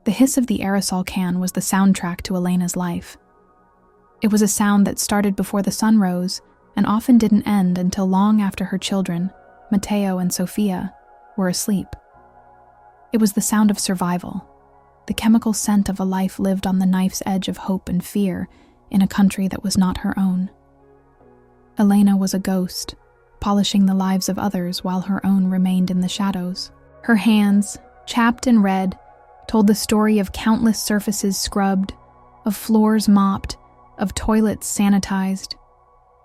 The hiss of the aerosol can was the soundtrack to Elena's life. It was a sound that started before the sun rose and often didn't end until long after her children, Matteo and Sofia, were asleep. It was the sound of survival, the chemical scent of a life lived on the knife's edge of hope and fear in a country that was not her own. Elena was a ghost, polishing the lives of others while her own remained in the shadows. Her hands, chapped and red, told the story of countless surfaces scrubbed, of floors mopped, of toilets sanitized.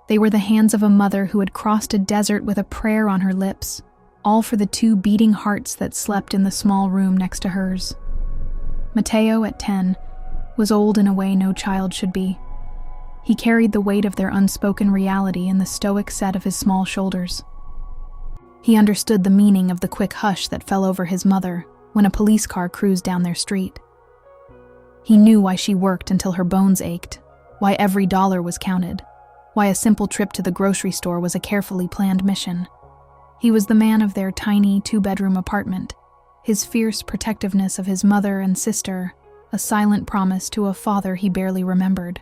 They were the hands of a mother who had crossed a desert with a prayer on her lips, all for the 2 beating hearts that slept in the small room next to hers. Matteo, at 10, was old in a way no child should be. He carried the weight of their unspoken reality in the stoic set of his small shoulders. He understood the meaning of the quick hush that fell over his mother when a police car cruised down their street. He knew why she worked until her bones ached, why every dollar was counted, why a simple trip to the grocery store was a carefully planned mission. He was the man of their tiny 2-bedroom apartment, his fierce protectiveness of his mother and sister, a silent promise to a father he barely remembered.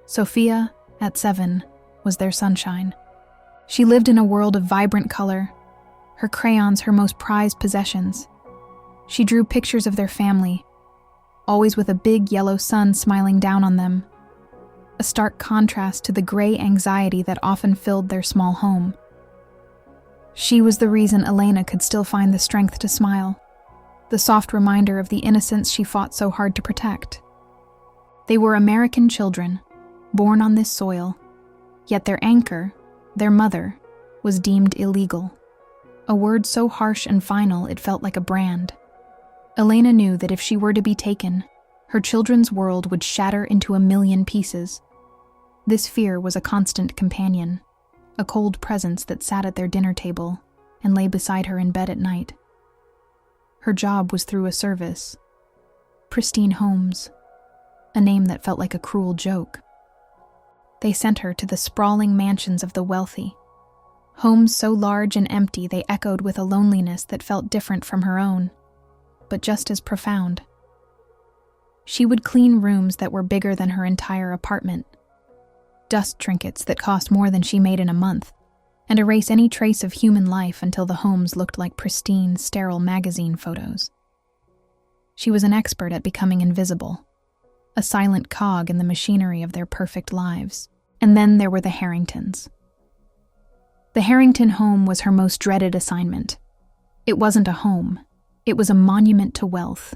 Sofia, at 7, was their sunshine. She lived in a world of vibrant color, her crayons her most prized possessions. She drew pictures of their family, always with a big yellow sun smiling down on them, a stark contrast to the gray anxiety that often filled their small home. She was the reason Elena could still find the strength to smile, the soft reminder of the innocence she fought so hard to protect. They were American children, born on this soil, yet their anchor, their mother, was deemed illegal. A word so harsh and final it felt like a brand. Elena knew that if she were to be taken, her children's world would shatter into a million pieces. This fear was a constant companion, a cold presence that sat at their dinner table and lay beside her in bed at night. Her job was through a service, Pristine Homes, a name that felt like a cruel joke. They sent her to the sprawling mansions of the wealthy, homes so large and empty they echoed with a loneliness that felt different from her own, but just as profound. She would clean rooms that were bigger than her entire apartment, dust trinkets that cost more than she made in a month, and erase any trace of human life until the homes looked like pristine, sterile magazine photos. She was an expert at becoming invisible, a silent cog in the machinery of their perfect lives. And then there were the Harringtons. The Harrington home was her most dreaded assignment. It wasn't a home. It was a monument to wealth,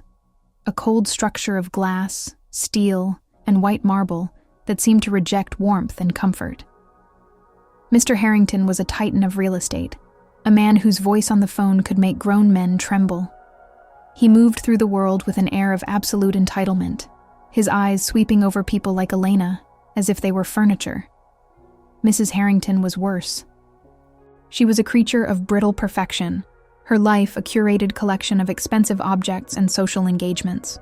a cold structure of glass, steel, and white marble that seemed to reject warmth and comfort. Mr. Harrington was a titan of real estate, a man whose voice on the phone could make grown men tremble. He moved through the world with an air of absolute entitlement, his eyes sweeping over people like Elena, as if they were furniture. Mrs. Harrington was worse. She was a creature of brittle perfection, her life a curated collection of expensive objects and social engagements.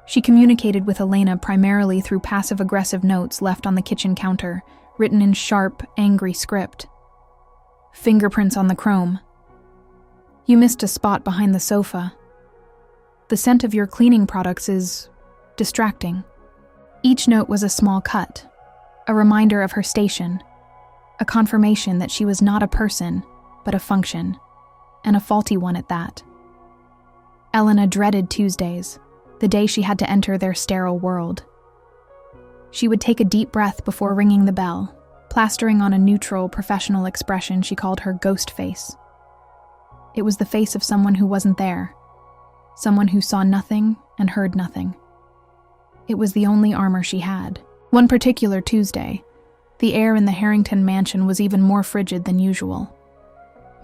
She communicated with Elena primarily through passive-aggressive notes left on the kitchen counter, written in sharp, angry script. Fingerprints on the chrome. You missed a spot behind the sofa. The scent of your cleaning products is distracting. Each note was a small cut, a reminder of her station, a confirmation that she was not a person, but a function, and a faulty one at that. Elena dreaded Tuesdays, the day she had to enter their sterile world. She would take a deep breath before ringing the bell, plastering on a neutral, professional expression she called her ghost face. It was the face of someone who wasn't there, someone who saw nothing and heard nothing. It was the only armor she had. One particular Tuesday, the air in the Harrington mansion was even more frigid than usual.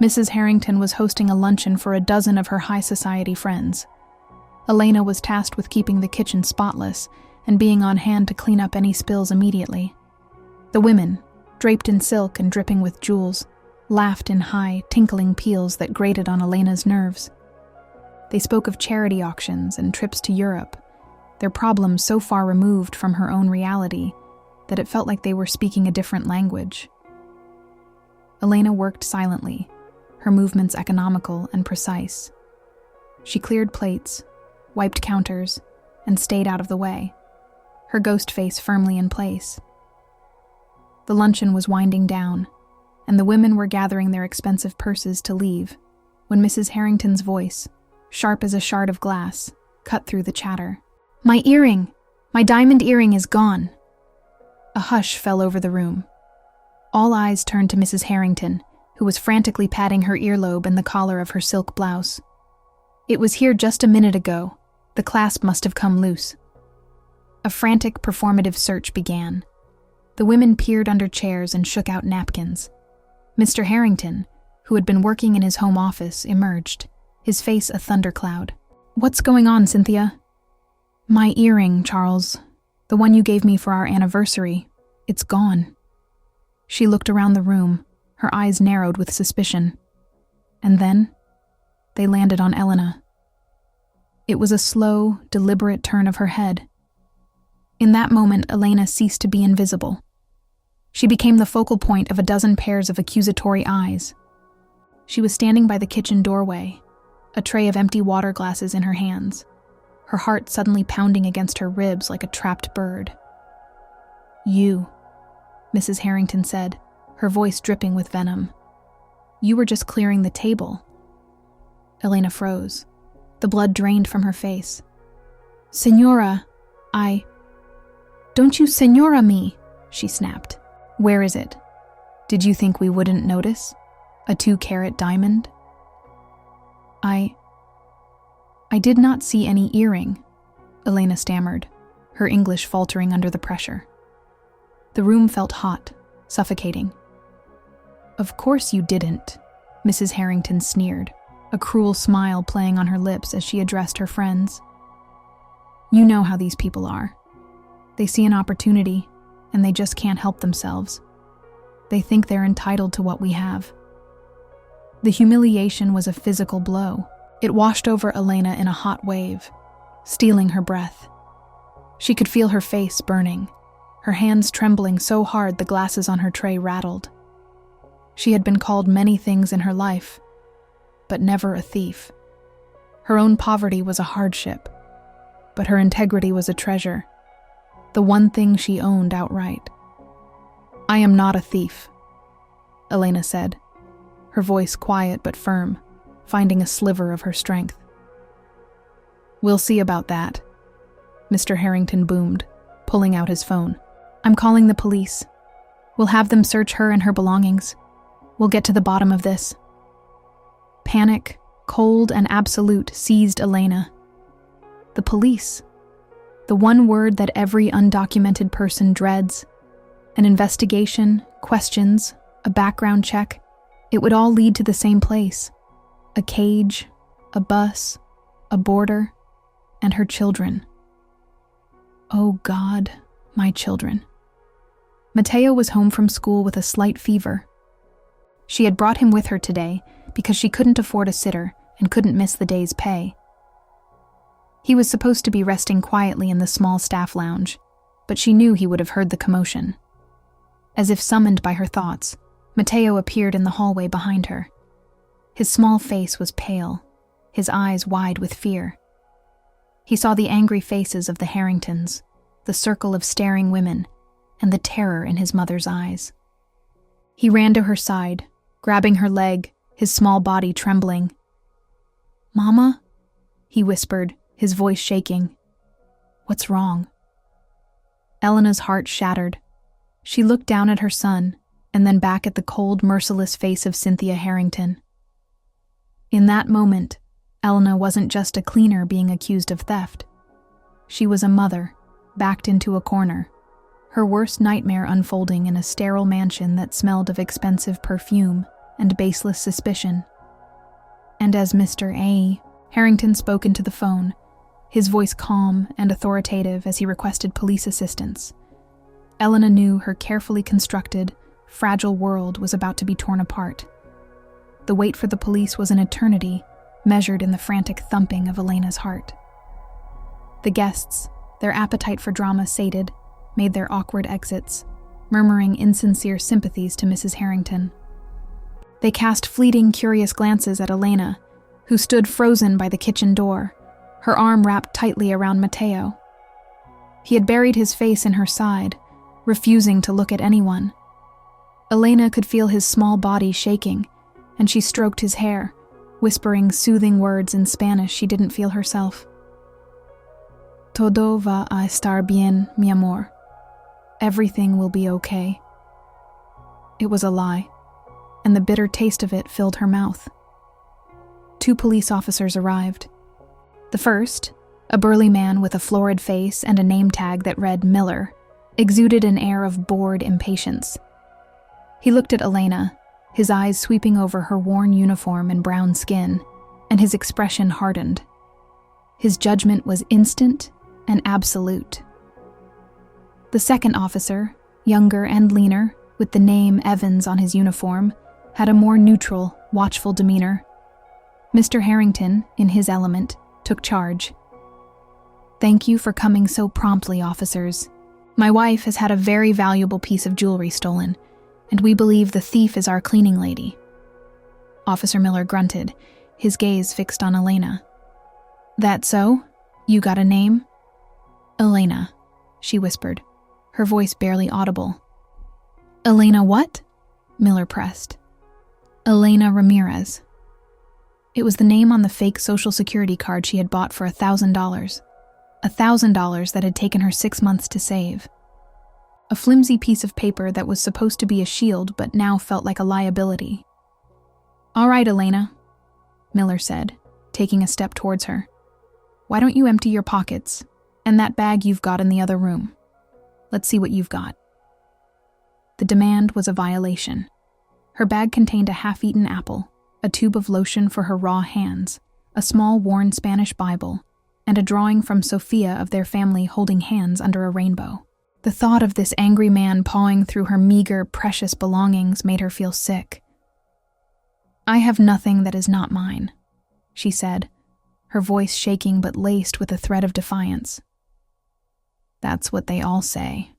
Mrs. Harrington was hosting a luncheon for a dozen of her high society friends. Elena was tasked with keeping the kitchen spotless and being on hand to clean up any spills immediately. The women, draped in silk and dripping with jewels, laughed in high, tinkling peals that grated on Elena's nerves. They spoke of charity auctions and trips to Europe, their problems so far removed from her own reality that it felt like they were speaking a different language. Elena worked silently, her movements economical and precise. She cleared plates, wiped counters, and stayed out of the way, her ghost face firmly in place. The luncheon was winding down, and the women were gathering their expensive purses to leave, when Mrs. Harrington's voice, sharp as a shard of glass, cut through the chatter. "My earring! My diamond earring is gone!" A hush fell over the room. All eyes turned to Mrs. Harrington, who was frantically patting her earlobe and the collar of her silk blouse. "It was here just a minute ago. The clasp must have come loose." A frantic, performative search began. The women peered under chairs and shook out napkins. Mr. Harrington, who had been working in his home office, emerged, his face a thundercloud. "What's going on, Cynthia?" "My earring, Charles. The one you gave me for our anniversary. It's gone." She looked around the room, her eyes narrowed with suspicion. And then, they landed on Elena. It was a slow, deliberate turn of her head. In that moment, Elena ceased to be invisible. She became the focal point of a dozen pairs of accusatory eyes. She was standing by the kitchen doorway, a tray of empty water glasses in her hands, her heart suddenly pounding against her ribs like a trapped bird. "You," Mrs. Harrington said, her voice dripping with venom. "You were just clearing the table." Elena froze. The blood drained from her face. "Senora, Don't you senora me," she snapped. "Where is it? Did you think we wouldn't notice? A 2-carat diamond?" I did not see any earring," Elena stammered, her English faltering under the pressure. The room felt hot, suffocating. "Of course you didn't," Mrs. Harrington sneered, a cruel smile playing on her lips as she addressed her friends. "You know how these people are. They see an opportunity, and they just can't help themselves. They think they're entitled to what we have." The humiliation was a physical blow. It washed over Elena in a hot wave, stealing her breath. She could feel her face burning, her hands trembling so hard the glasses on her tray rattled. She had been called many things in her life, but never a thief. Her own poverty was a hardship, but her integrity was a treasure, the one thing she owned outright. "I am not a thief," Elena said, her voice quiet but firm, finding a sliver of her strength. "We'll see about that," Mr. Harrington boomed, pulling out his phone. "I'm calling the police. We'll have them search her and her belongings. We'll get to the bottom of this." Panic, cold and absolute, seized Elena. The police. The one word that every undocumented person dreads. An investigation, questions, a background check. It would all lead to the same place. A cage, a bus, a border, and her children. Oh God, my children. Mateo was home from school with a slight fever. She had brought him with her today because she couldn't afford a sitter and couldn't miss the day's pay. He was supposed to be resting quietly in the small staff lounge, but she knew he would have heard the commotion. As if summoned by her thoughts, Mateo appeared in the hallway behind her. His small face was pale, his eyes wide with fear. He saw the angry faces of the Harringtons, the circle of staring women, and the terror in his mother's eyes. He ran to her side, grabbing her leg, his small body trembling. "Mama?" he whispered, his voice shaking. "What's wrong?" Elena's heart shattered. She looked down at her son, and then back at the cold, merciless face of Cynthia Harrington. In that moment, Elena wasn't just a cleaner being accused of theft. She was a mother, backed into a corner, her worst nightmare unfolding in a sterile mansion that smelled of expensive perfume and baseless suspicion. And as Mr. A. Harrington spoke into the phone, his voice calm and authoritative as he requested police assistance, Elena knew her carefully constructed, fragile world was about to be torn apart. The wait for the police was an eternity, measured in the frantic thumping of Elena's heart. The guests, their appetite for drama sated, made their awkward exits, murmuring insincere sympathies to Mrs. Harrington. They cast fleeting, curious glances at Elena, who stood frozen by the kitchen door, her arm wrapped tightly around Matteo. He had buried his face in her side, refusing to look at anyone. Elena could feel his small body shaking, and she stroked his hair, whispering soothing words in Spanish she didn't feel herself. Todo va a estar bien, mi amor. Everything will be okay. It was a lie, and the bitter taste of it filled her mouth. 2 police officers arrived. The first, a burly man with a florid face and a name tag that read Miller, exuded an air of bored impatience. He looked at Elena, his eyes sweeping over her worn uniform and brown skin, and his expression hardened. His judgment was instant and absolute. The second officer, younger and leaner, with the name Evans on his uniform, had a more neutral, watchful demeanor. Mr. Harrington, in his element, took charge. "Thank you for coming so promptly, officers. My wife has had a very valuable piece of jewelry stolen, and we believe the thief is our cleaning lady." Officer Miller grunted, his gaze fixed on Elena. "That so? You got a name?" "Elena," she whispered, her voice barely audible. "Elena what?" Miller pressed. "Elena Ramirez." It was the name on the fake Social Security card she had bought for $1,000. $1,000 that had taken her 6 months to save. A flimsy piece of paper that was supposed to be a shield but now felt like a liability. "All right, Elena," Miller said, taking a step towards her. "Why don't you empty your pockets, and that bag you've got in the other room? Let's see what you've got." The demand was a violation. Her bag contained a half-eaten apple, a tube of lotion for her raw hands, a small worn Spanish Bible, and a drawing from Sophia of their family holding hands under a rainbow. The thought of this angry man pawing through her meager, precious belongings made her feel sick. "I have nothing that is not mine," she said, her voice shaking but laced with a thread of defiance. "That's what they all say,"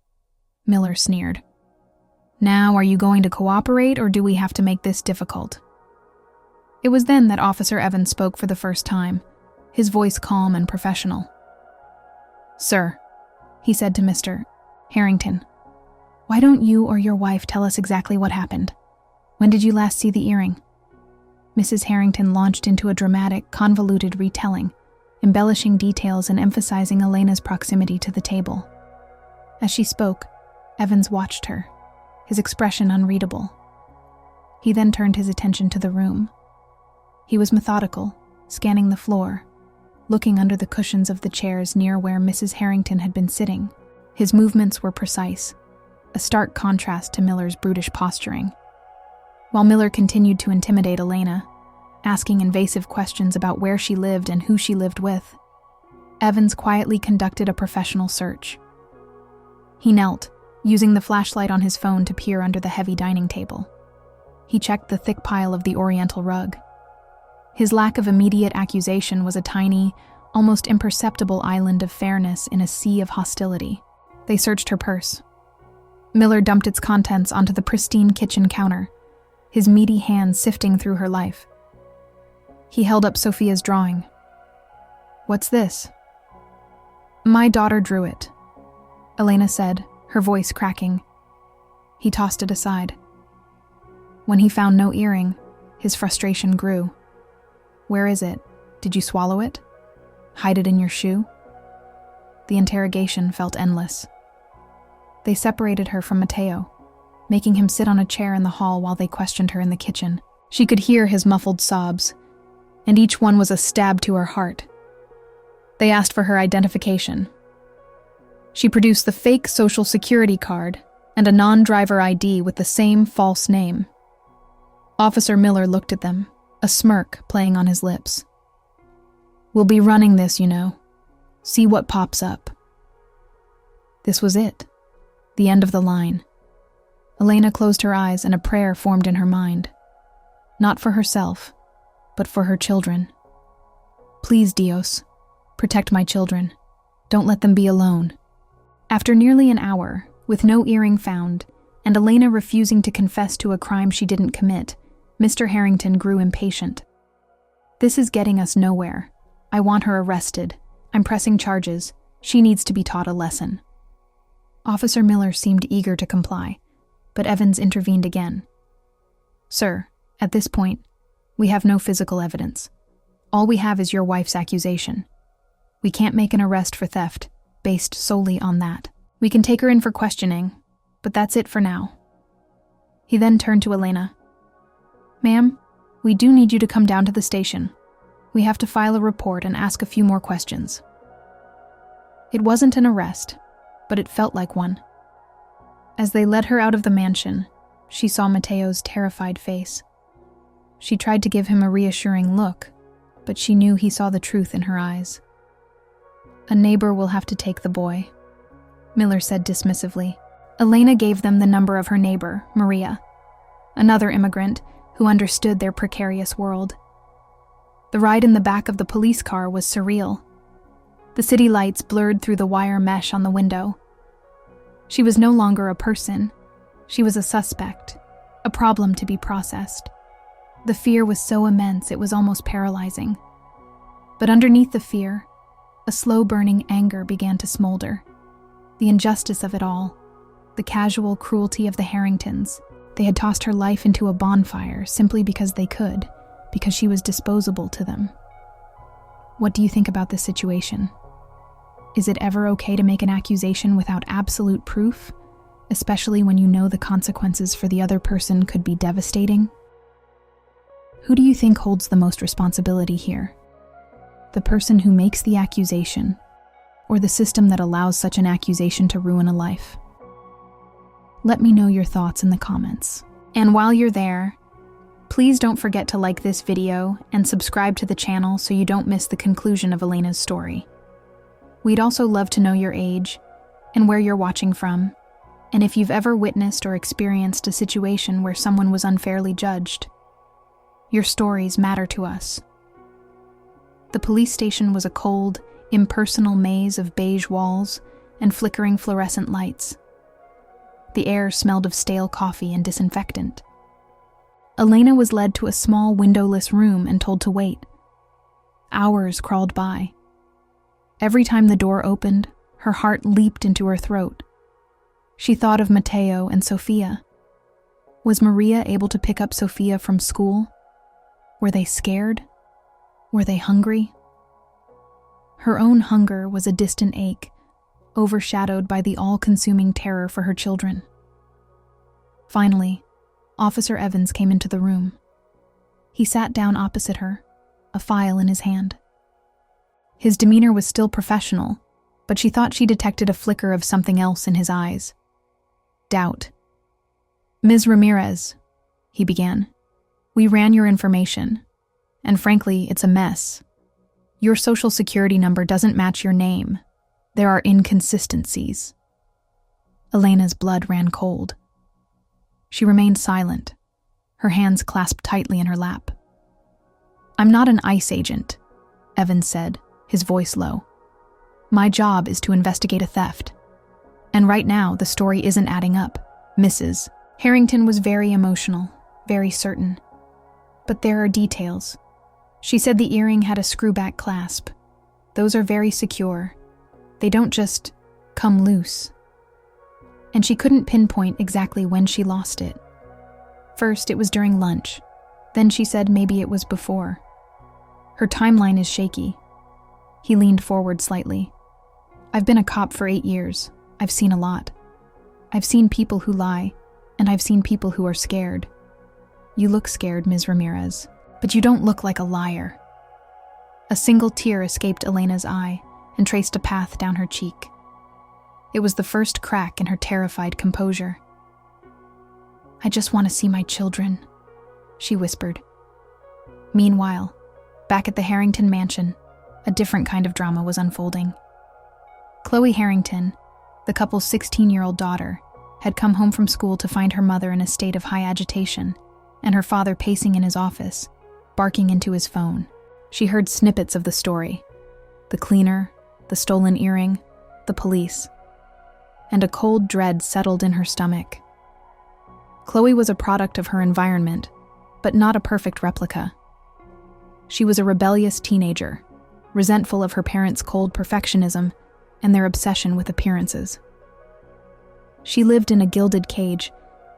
Miller sneered. "Now, are you going to cooperate, or do we have to make this difficult?" It was then that Officer Evans spoke for the first time, his voice calm and professional. "Sir," he said to Mr. Harrington, "why don't you or your wife tell us exactly what happened? When did you last see the earring?" Mrs. Harrington launched into a dramatic, convoluted retelling, embellishing details and emphasizing Elena's proximity to the table. As she spoke, Evans watched her, his expression unreadable. He then turned his attention to the room. He was methodical, scanning the floor, looking under the cushions of the chairs near where Mrs. Harrington had been sitting. His movements were precise, a stark contrast to Miller's brutish posturing. While Miller continued to intimidate Elena, asking invasive questions about where she lived and who she lived with, Evans quietly conducted a professional search. He knelt, using the flashlight on his phone to peer under the heavy dining table. He checked the thick pile of the oriental rug. His lack of immediate accusation was a tiny, almost imperceptible island of fairness in a sea of hostility. They searched her purse. Miller dumped its contents onto the pristine kitchen counter, his meaty hands sifting through her life. He held up Sophia's drawing. "What's this?" "My daughter drew it," Elena said, her voice cracking. He tossed it aside. When he found no earring, his frustration grew. "Where is it? Did you swallow it? Hide it in your shoe?" The interrogation felt endless. They separated her from Matteo, making him sit on a chair in the hall while they questioned her in the kitchen. She could hear his muffled sobs, and each one was a stab to her heart. They asked for her identification. She produced the fake Social Security card and a non-driver ID with the same false name. Officer Miller looked at them, a smirk playing on his lips. "We'll be running this, you know. See what pops up." This was it. The end of the line. Elena closed her eyes and a prayer formed in her mind. Not for herself, but for her children. "Please, Dios, protect my children. Don't let them be alone." After nearly an hour, with no earring found, and Elena refusing to confess to a crime she didn't commit, Mr. Harrington grew impatient. "This is getting us nowhere. I want her arrested. I'm pressing charges. She needs to be taught a lesson." Officer Miller seemed eager to comply, but Evans intervened again. "Sir, at this point, we have no physical evidence. All we have is your wife's accusation. We can't make an arrest for theft based solely on that. We can take her in for questioning, but that's it for now." He then turned to Elena. "Ma'am, we do need you to come down to the station. We have to file a report and ask a few more questions." It wasn't an arrest, but it felt like one. As they led her out of the mansion, she saw Mateo's terrified face. She tried to give him a reassuring look, but she knew he saw the truth in her eyes. "A neighbor will have to take the boy," Miller said dismissively. Elena gave them the number of her neighbor, Maria, another immigrant who understood their precarious world. The ride in the back of the police car was surreal. The city lights blurred through the wire mesh on the window. She was no longer a person. She was a suspect, a problem to be processed. The fear was so immense it was almost paralyzing. But underneath the fear, a slow-burning anger began to smolder. The injustice of it all, the casual cruelty of the Harringtons. They had tossed her life into a bonfire simply because they could, because she was disposable to them. What do you think about this situation? Is it ever okay to make an accusation without absolute proof, especially when you know the consequences for the other person could be devastating? Who do you think holds the most responsibility here? The person who makes the accusation, or the system that allows such an accusation to ruin a life? Let me know your thoughts in the comments. And while you're there, please don't forget to like this video and subscribe to the channel so you don't miss the conclusion of Elena's story. We'd also love to know your age and where you're watching from, and if you've ever witnessed or experienced a situation where someone was unfairly judged. Your stories matter to us. The police station was a cold, impersonal maze of beige walls and flickering fluorescent lights. The air smelled of stale coffee and disinfectant. Elena was led to a small windowless room and told to wait. Hours crawled by. Every time the door opened, her heart leaped into her throat. She thought of Mateo and Sofia. Was Maria able to pick up Sofia from school? Were they scared? Were they hungry? Her own hunger was a distant ache, overshadowed by the all-consuming terror for her children. Finally, Officer Evans came into the room. He sat down opposite her, a file in his hand. His demeanor was still professional, but she thought she detected a flicker of something else in his eyes. Doubt. "Ms. Ramirez," he began, "we ran your information, and frankly, it's a mess. Your social security number doesn't match your name. There are inconsistencies." Elena's blood ran cold. She remained silent, her hands clasped tightly in her lap. "I'm not an ICE agent," Evans said, his voice low. "My job is to investigate a theft. And right now, the story isn't adding up, Mrs. Harrington was very emotional, very certain. But there are details. She said the earring had a screwback clasp. Those are very secure. They don't just come loose. And she couldn't pinpoint exactly when she lost it. First, it was during lunch. Then she said maybe it was before. Her timeline is shaky. He leaned forward slightly. "I've been a cop for 8 years. I've seen a lot. I've seen people who lie, and I've seen people who are scared. You look scared, Ms. Ramirez, but you don't look like a liar." A single tear escaped Elena's eye and traced a path down her cheek. It was the first crack in her terrified composure. "I just want to see my children," she whispered. Meanwhile, back at the Harrington mansion, a different kind of drama was unfolding. Chloe Harrington, the couple's 16-year-old daughter, had come home from school to find her mother in a state of high agitation and her father pacing in his office, barking into his phone. She heard snippets of the story: the cleaner, the stolen earring, the police. And a cold dread settled in her stomach. Chloe was a product of her environment, but not a perfect replica. She was a rebellious teenager, resentful of her parents' cold perfectionism and their obsession with appearances. She lived in a gilded cage,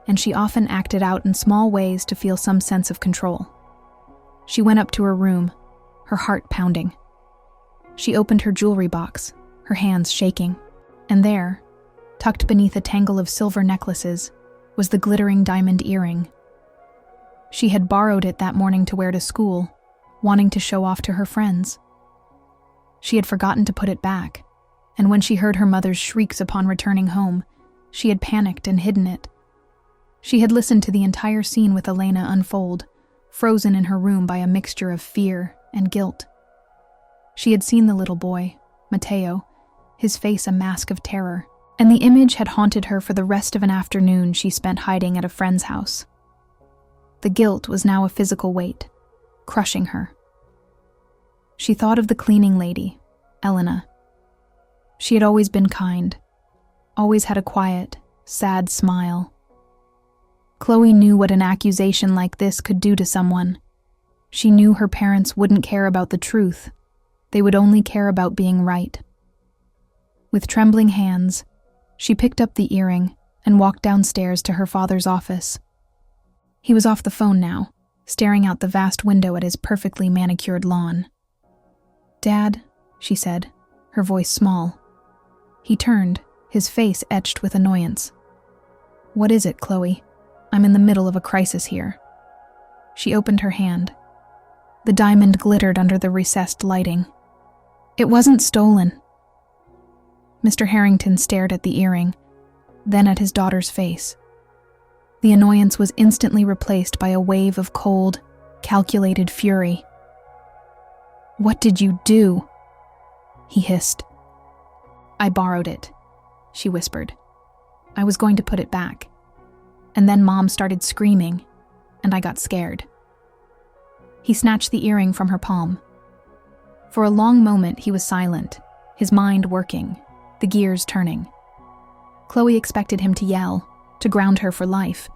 and she often acted out in small ways to feel some sense of control. She went up to her room, her heart pounding. She opened her jewelry box, her hands shaking, and there, tucked beneath a tangle of silver necklaces, was the glittering diamond earring. She had borrowed it that morning to wear to school, wanting to show off to her friends. She had forgotten to put it back, and when she heard her mother's shrieks upon returning home, she had panicked and hidden it. She had listened to the entire scene with Elena unfold, frozen in her room by a mixture of fear and guilt. She had seen the little boy, Matteo, his face a mask of terror, and the image had haunted her for the rest of an afternoon she spent hiding at a friend's house. The guilt was now a physical weight, crushing her. She thought of the cleaning lady, Elena. She had always been kind, always had a quiet, sad smile. Chloe knew what an accusation like this could do to someone. She knew her parents wouldn't care about the truth. They would only care about being right. With trembling hands, she picked up the earring and walked downstairs to her father's office. He was off the phone now, staring out the vast window at his perfectly manicured lawn. "Dad," she said, her voice small. He turned, his face etched with annoyance. "What is it, Chloe? I'm in the middle of a crisis here." She opened her hand. The diamond glittered under the recessed lighting. "It wasn't stolen." Mr. Harrington stared at the earring, then at his daughter's face. The annoyance was instantly replaced by a wave of cold, calculated fury. "What did you do?" he hissed. "I borrowed it," she whispered. "I was going to put it back. And then Mom started screaming, and I got scared." He snatched the earring from her palm. For a long moment he was silent, his mind working, the gears turning. Chloe expected him to yell, to ground her for life.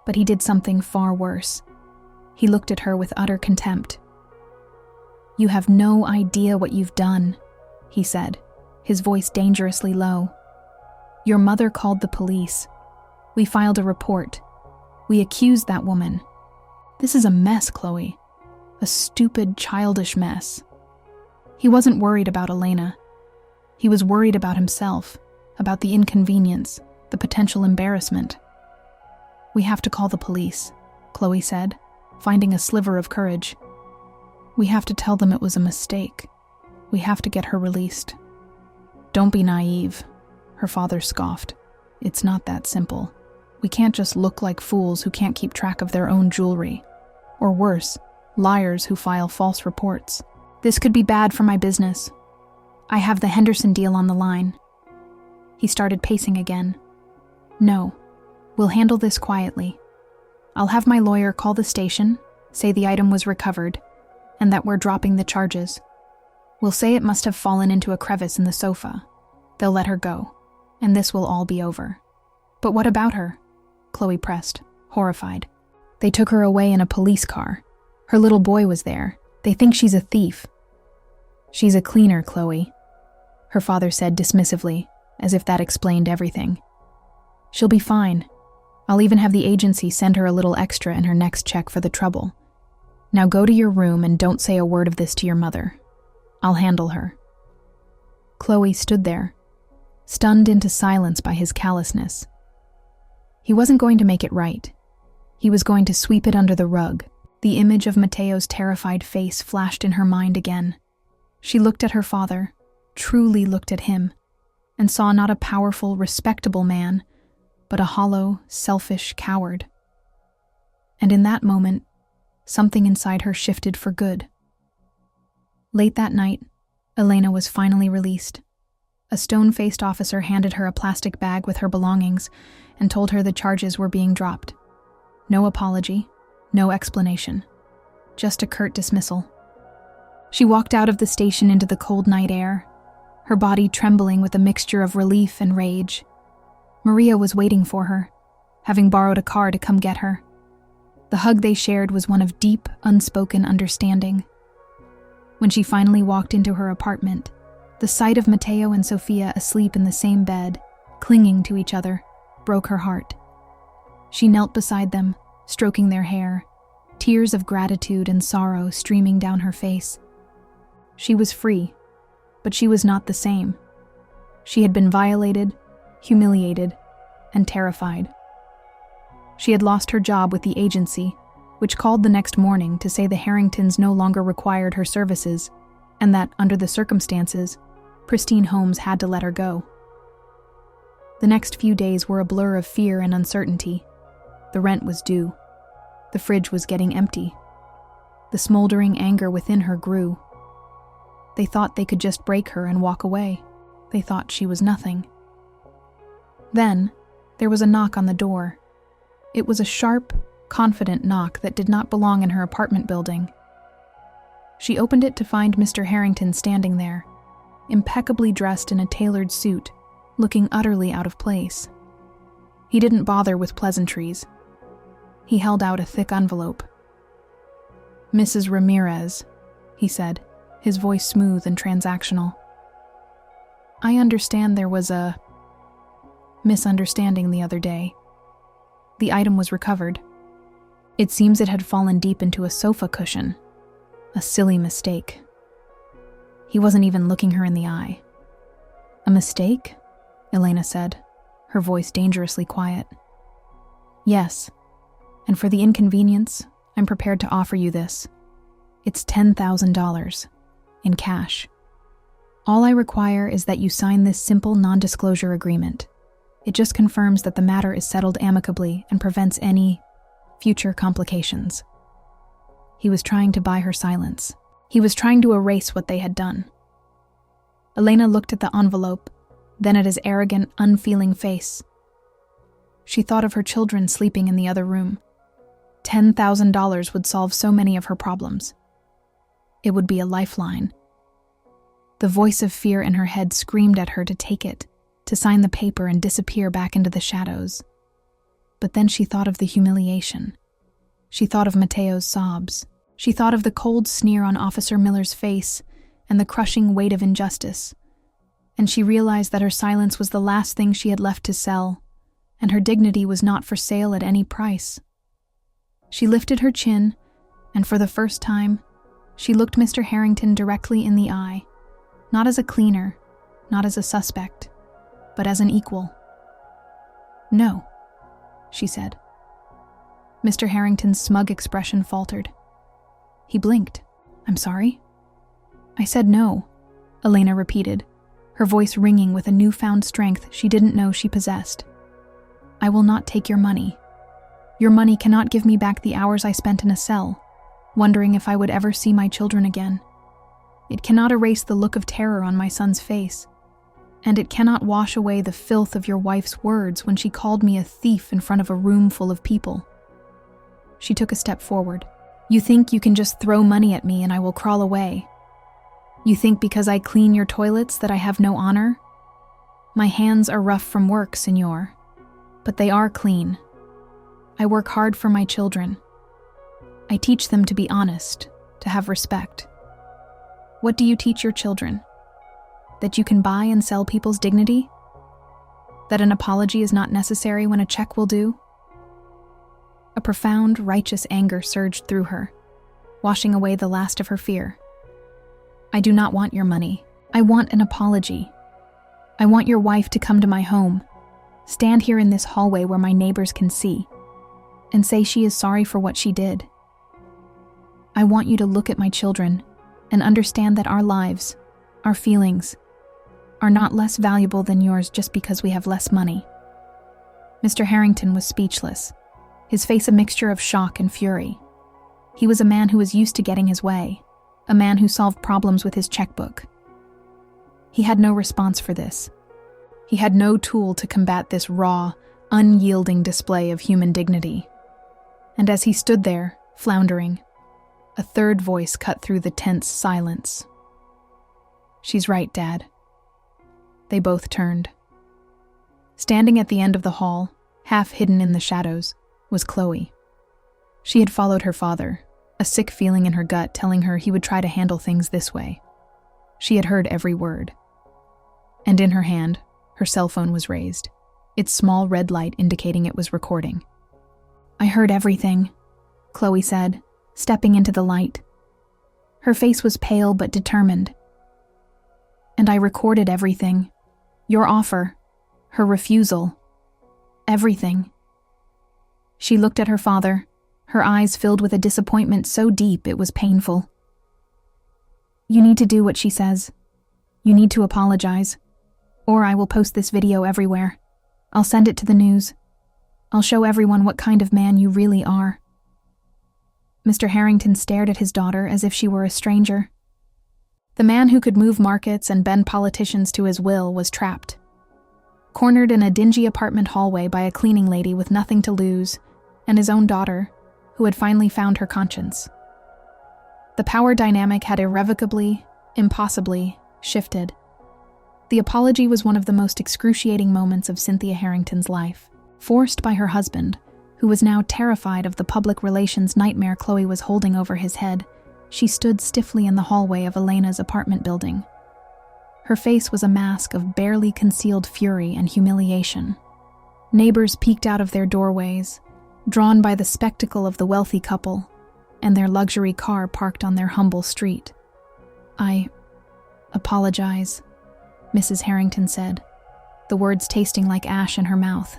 But he did something far worse. He looked at her with utter contempt. "You have no idea what you've done," he said, his voice dangerously low. "Your mother called the police. We filed a report. We accused that woman. This is a mess, Chloe. A stupid, childish mess." He wasn't worried about Elena. He was worried about himself, about the inconvenience, the potential embarrassment. "We have to call the police," Chloe said, finding a sliver of courage. "We have to tell them it was a mistake. We have to get her released." "Don't be naive," her father scoffed. "It's not that simple. We can't just look like fools who can't keep track of their own jewelry. Or worse, liars who file false reports. This could be bad for my business. I have the Henderson deal on the line." He started pacing again. "No, we'll handle this quietly. I'll have my lawyer call the station, say the item was recovered, and that we're dropping the charges. We'll say it must have fallen into a crevice in the sofa. They'll let her go, and this will all be over." "But what about her?" Chloe pressed, horrified. "They took her away in a police car. Her little boy was there. They think she's a thief." "She's a cleaner, Chloe," her father said dismissively, as if that explained everything. "She'll be fine. I'll even have the agency send her a little extra in her next check for the trouble. Now go to your room and don't say a word of this to your mother. I'll handle her." Chloe stood there, stunned into silence by his callousness. He wasn't going to make it right. He was going to sweep it under the rug. The image of Matteo's terrified face flashed in her mind again. She looked at her father, truly looked at him, and saw not a powerful, respectable man, but a hollow, selfish coward. And in that moment, something inside her shifted for good. Late that night, Elena was finally released. A stone-faced officer handed her a plastic bag with her belongings and told her the charges were being dropped. No apology, no explanation, just a curt dismissal. She walked out of the station into the cold night air, her body trembling with a mixture of relief and rage. Maria was waiting for her, having borrowed a car to come get her. The hug they shared was one of deep, unspoken understanding. When she finally walked into her apartment, the sight of Matteo and Sofia asleep in the same bed, clinging to each other, broke her heart. She knelt beside them, stroking their hair, tears of gratitude and sorrow streaming down her face. She was free, but she was not the same. She had been violated, humiliated, and terrified. She had lost her job with the agency, which called the next morning to say the Harringtons no longer required her services, and that, under the circumstances, Pristine Homes had to let her go. The next few days were a blur of fear and uncertainty. The rent was due. The fridge was getting empty. The smoldering anger within her grew. They thought they could just break her and walk away. They thought she was nothing. Then, there was a knock on the door. It was a sharp, confident knock that did not belong in her apartment building. She opened it to find Mr. Harrington standing there, impeccably dressed in a tailored suit, looking utterly out of place. He didn't bother with pleasantries. He held out a thick envelope. "Mrs. Ramirez," he said, his voice smooth and transactional. "I understand there was a misunderstanding the other day. The item was recovered. It seems it had fallen deep into a sofa cushion. A silly mistake." He wasn't even looking her in the eye. "A mistake?" Elena said, her voice dangerously quiet. "Yes, and for the inconvenience, I'm prepared to offer you this. It's $10,000, in cash. All I require is that you sign this simple non-disclosure agreement. It just confirms that the matter is settled amicably and prevents any future complications." He was trying to buy her silence. He was trying to erase what they had done. Elena looked at the envelope, then at his arrogant, unfeeling face. She thought of her children sleeping in the other room. $10,000 would solve so many of her problems. It would be a lifeline. The voice of fear in her head screamed at her to take it, to sign the paper and disappear back into the shadows. But then she thought of the humiliation. She thought of Matteo's sobs. She thought of the cold sneer on Officer Miller's face and the crushing weight of injustice. And she realized that her silence was the last thing she had left to sell, and her dignity was not for sale at any price. She lifted her chin, and for the first time, she looked Mr. Harrington directly in the eye, not as a cleaner, not as a suspect, but as an equal. "No," she said. Mr. Harrington's smug expression faltered. He blinked. "I'm sorry?" "I said no," Elena repeated, her voice ringing with a newfound strength she didn't know she possessed. "I will not take your money. Your money cannot give me back the hours I spent in a cell, wondering if I would ever see my children again. It cannot erase the look of terror on my son's face, and it cannot wash away the filth of your wife's words when she called me a thief in front of a room full of people." She took a step forward. "You think you can just throw money at me and I will crawl away? You think because I clean your toilets that I have no honor? My hands are rough from work, senor, but they are clean. I work hard for my children. I teach them to be honest, to have respect. What do you teach your children? That you can buy and sell people's dignity? That an apology is not necessary when a check will do?" A profound, righteous anger surged through her, washing away the last of her fear. "I do not want your money. I want an apology. I want your wife to come to my home, stand here in this hallway where my neighbors can see, and say she is sorry for what she did. I want you to look at my children and understand that our lives, our feelings, are not less valuable than yours just because we have less money." Mr. Harrington was speechless, his face a mixture of shock and fury. He was a man who was used to getting his way, a man who solved problems with his checkbook. He had no response for this. He had no tool to combat this raw, unyielding display of human dignity. And as he stood there, floundering, a third voice cut through the tense silence. "She's right, Dad." They both turned. Standing at the end of the hall, half hidden in the shadows, was Chloe. She had followed her father, a sick feeling in her gut telling her he would try to handle things this way. She had heard every word. And in her hand, her cell phone was raised, its small red light indicating it was recording. "I heard everything," Chloe said, stepping into the light. Her face was pale but determined. "And I recorded everything. Your offer, her refusal, everything." She looked at her father, her eyes filled with a disappointment so deep it was painful. "You need to do what she says. You need to apologize. Or I will post this video everywhere. I'll send it to the news. I'll show everyone what kind of man you really are." Mr. Harrington stared at his daughter as if she were a stranger. The man who could move markets and bend politicians to his will was trapped. Cornered in a dingy apartment hallway by a cleaning lady with nothing to lose, and his own daughter, who had finally found her conscience. The power dynamic had irrevocably, impossibly, shifted. The apology was one of the most excruciating moments of Cynthia Harrington's life, forced by her husband, who was now terrified of the public relations nightmare Chloe was holding over his head. She stood stiffly in the hallway of Elena's apartment building. Her face was a mask of barely concealed fury and humiliation. Neighbors peeked out of their doorways, drawn by the spectacle of the wealthy couple and their luxury car parked on their humble street. "I apologize," Mrs. Harrington said, the words tasting like ash in her mouth.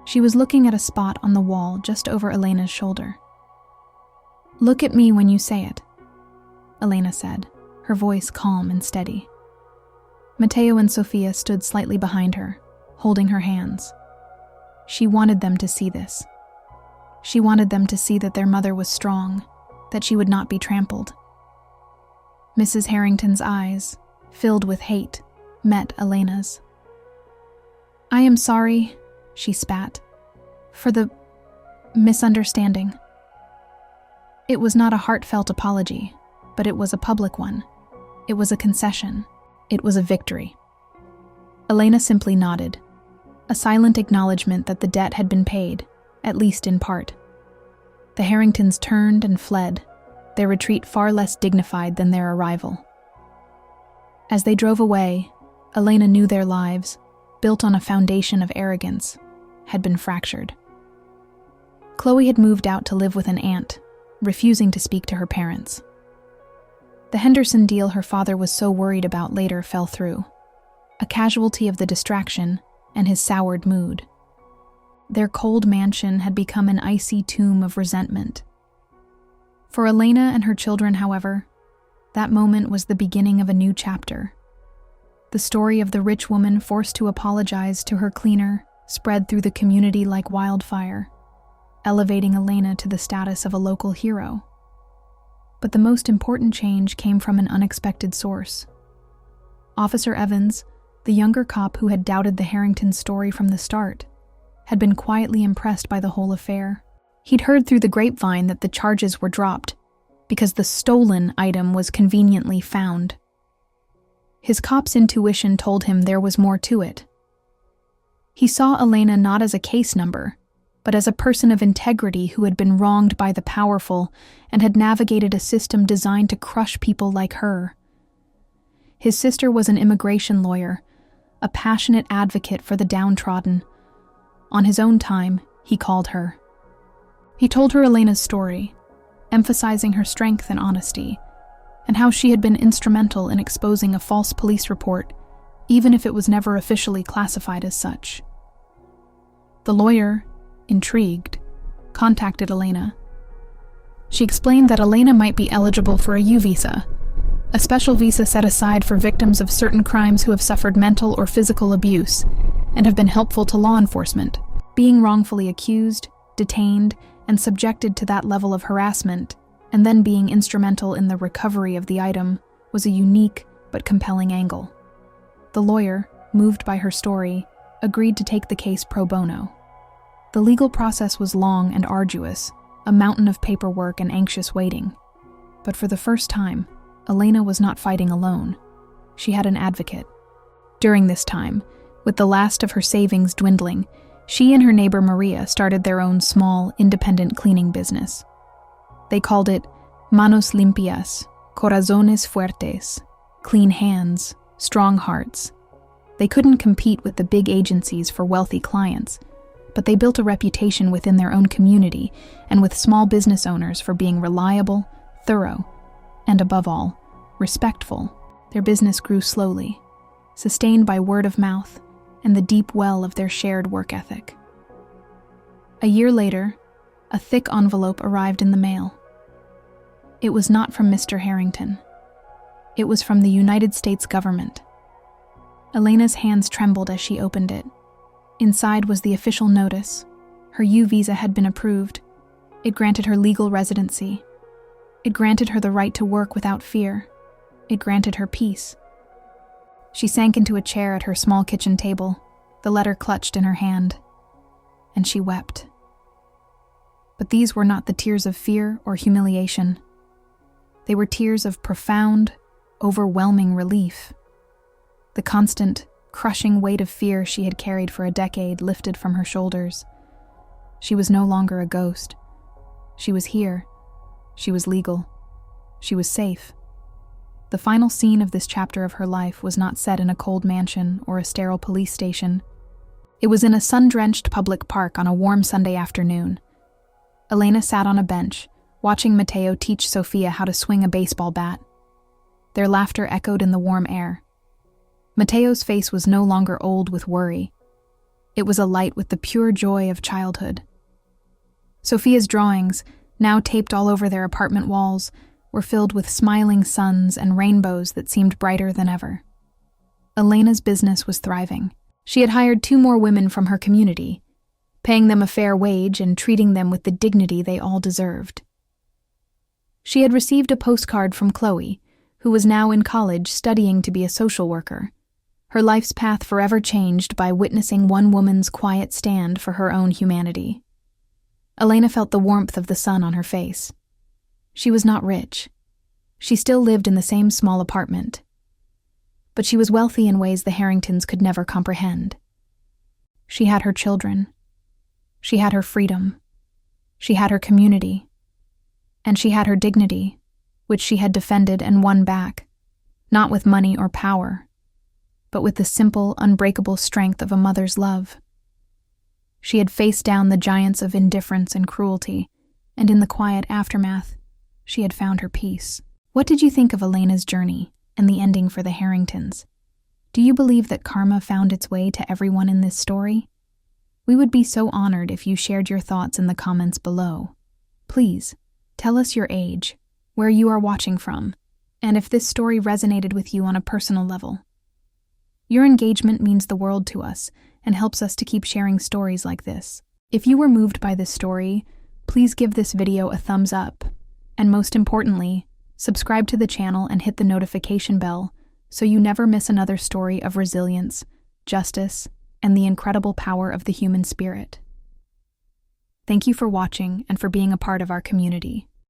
She was looking at a spot on the wall just over Elena's shoulder. "Look at me when you say it," Elena said, her voice calm and steady. Matteo and Sophia stood slightly behind her, holding her hands. She wanted them to see this. She wanted them to see that their mother was strong, that she would not be trampled. Mrs. Harrington's eyes, filled with hate, met Elena's. "I am sorry," she spat, "for the misunderstanding." It was not a heartfelt apology, but it was a public one. It was a concession. It was a victory. Elena simply nodded, a silent acknowledgement that the debt had been paid, at least in part. The Harringtons turned and fled, their retreat far less dignified than their arrival. As they drove away, Elena knew their lives, built on a foundation of arrogance, had been fractured. Chloe had moved out to live with an aunt, refusing to speak to her parents. The Henderson deal her father was so worried about later fell through, a casualty of the distraction and his soured mood. Their cold mansion had become an icy tomb of resentment. For Elena and her children, however, that moment was the beginning of a new chapter. The story of the rich woman forced to apologize to her cleaner spread through the community like wildfire, elevating Elena to the status of a local hero. But the most important change came from an unexpected source. Officer Evans, the younger cop who had doubted the Harrington story from the start, had been quietly impressed by the whole affair. He'd heard through the grapevine that the charges were dropped because the stolen item was conveniently found. His cop's intuition told him there was more to it. He saw Elena not as a case number, but as a person of integrity who had been wronged by the powerful and had navigated a system designed to crush people like her. His sister was an immigration lawyer, a passionate advocate for the downtrodden. On his own time, he called her. He told her Elena's story, emphasizing her strength and honesty, and how she had been instrumental in exposing a false police report, even if it was never officially classified as such. The lawyer, intrigued, contacted Elena. She explained that Elena might be eligible for a U visa, a special visa set aside for victims of certain crimes who have suffered mental or physical abuse and have been helpful to law enforcement. Being wrongfully accused, detained, and subjected to that level of harassment, and then being instrumental in the recovery of the item, was a unique but compelling angle. The lawyer, moved by her story, agreed to take the case pro bono. The legal process was long and arduous, a mountain of paperwork and anxious waiting. But for the first time, Elena was not fighting alone. She had an advocate. During this time, with the last of her savings dwindling, she and her neighbor Maria started their own small, independent cleaning business. They called it manos limpias, corazones fuertes, clean hands, strong hearts. They couldn't compete with the big agencies for wealthy clients, but they built a reputation within their own community and with small business owners for being reliable, thorough, and above all, respectful. Their business grew slowly, sustained by word of mouth and the deep well of their shared work ethic. A year later, a thick envelope arrived in the mail. It was not from Mr. Harrington. It was from the United States government. Elena's hands trembled as she opened it. Inside was the official notice. Her U visa had been approved. It granted her legal residency. It granted her the right to work without fear. It granted her peace. She sank into a chair at her small kitchen table, the letter clutched in her hand, and she wept. But these were not the tears of fear or humiliation. They were tears of profound, overwhelming relief. The constant, crushing weight of fear she had carried for a decade lifted from her shoulders. She was no longer a ghost. She was here. She was legal. She was safe. The final scene of this chapter of her life was not set in a cold mansion or a sterile police station. It was in a sun-drenched public park on a warm Sunday afternoon. Elena sat on a bench, watching Matteo teach Sofia how to swing a baseball bat. Their laughter echoed in the warm air. Matteo's face was no longer old with worry. It was alight with the pure joy of childhood. Sofia's drawings, now taped all over their apartment walls, were filled with smiling suns and rainbows that seemed brighter than ever. Elena's business was thriving. She had hired 2 more women from her community, paying them a fair wage and treating them with the dignity they all deserved. She had received a postcard from Chloe, who was now in college studying to be a social worker. Her life's path forever changed by witnessing one woman's quiet stand for her own humanity. Elena felt the warmth of the sun on her face. She was not rich. She still lived in the same small apartment. But she was wealthy in ways the Harringtons could never comprehend. She had her children. She had her freedom. She had her community. And she had her dignity, which she had defended and won back, not with money or power, but with the simple, unbreakable strength of a mother's love. She had faced down the giants of indifference and cruelty, and in the quiet aftermath, she had found her peace. What did you think of Elena's journey and the ending for the Harringtons? Do you believe that karma found its way to everyone in this story? We would be so honored if you shared your thoughts in the comments below. Please, tell us your age, where you are watching from, and if this story resonated with you on a personal level. Your engagement means the world to us and helps us to keep sharing stories like this. If you were moved by this story, please give this video a thumbs up. And most importantly, subscribe to the channel and hit the notification bell so you never miss another story of resilience, justice, and the incredible power of the human spirit. Thank you for watching and for being a part of our community.